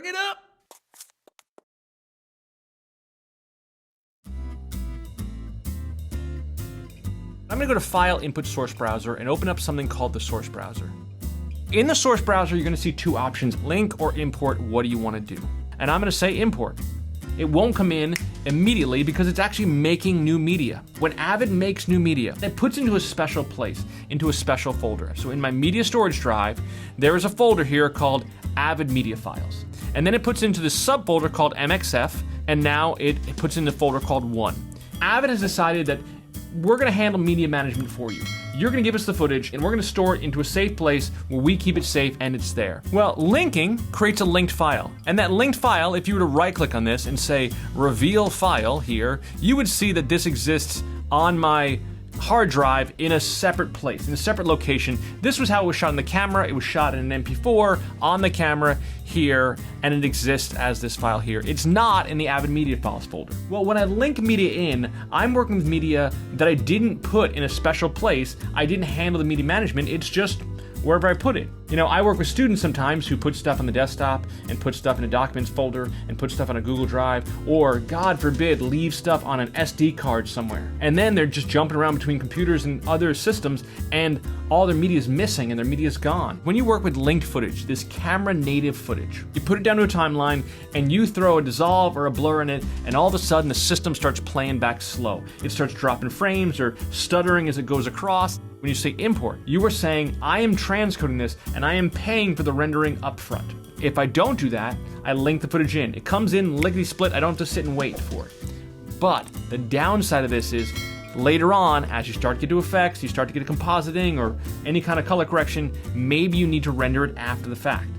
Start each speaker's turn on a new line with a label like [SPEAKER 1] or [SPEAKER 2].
[SPEAKER 1] Bring it up. I'm gonna go to File, Input, Source Browser, and open up something called the Source Browser. In the Source Browser, you're gonna see two options, link or import. What do you wanna do? And I'm gonna say import. It won't come in immediately because it's actually making new media. When Avid makes new media, it puts into a special place, into a special folder. So in my media storage drive, there is a folder here called Avid Media Files. And then it puts into this subfolder called MXF, and now it puts in the folder called 1. Avid has decided that we're gonna handle media management for you. You're gonna give us the footage and we're gonna store it into a safe place where we keep it safe and it's there. Well, linking creates a linked file. And that linked file, if you were to right click on this and say reveal file here, you would see that this exists on my hard drive in a separate place, in a separate location. This was how it was shot on the camera. It was shot in an MP4 on the camera here, and it exists as this file here. It's not in the Avid Media Files folder. Well, when I link media in, I'm working with media that I didn't put in a special place. I didn't handle the media management. It's just wherever I put it. You know, I work with students sometimes who put stuff on the desktop and put stuff in a documents folder and put stuff on a Google Drive, or God forbid, leave stuff on an SD card somewhere. And then they're just jumping around between computers and other systems and all their media is missing and their media is gone. When you work with linked footage, this camera native footage, you put it down to a timeline and you throw a dissolve or a blur in it, and all of a sudden the system starts playing back slow. It starts dropping frames or stuttering as it goes across. When you say import, you are saying, I am transcoding this and I am paying for the rendering up front. If I don't do that, I link the footage in. It comes in lickety split, I don't have to sit and wait for it. But the downside of this is, later on, as you start to get to effects, you start to get a compositing or any kind of color correction, maybe you need to render it after the fact.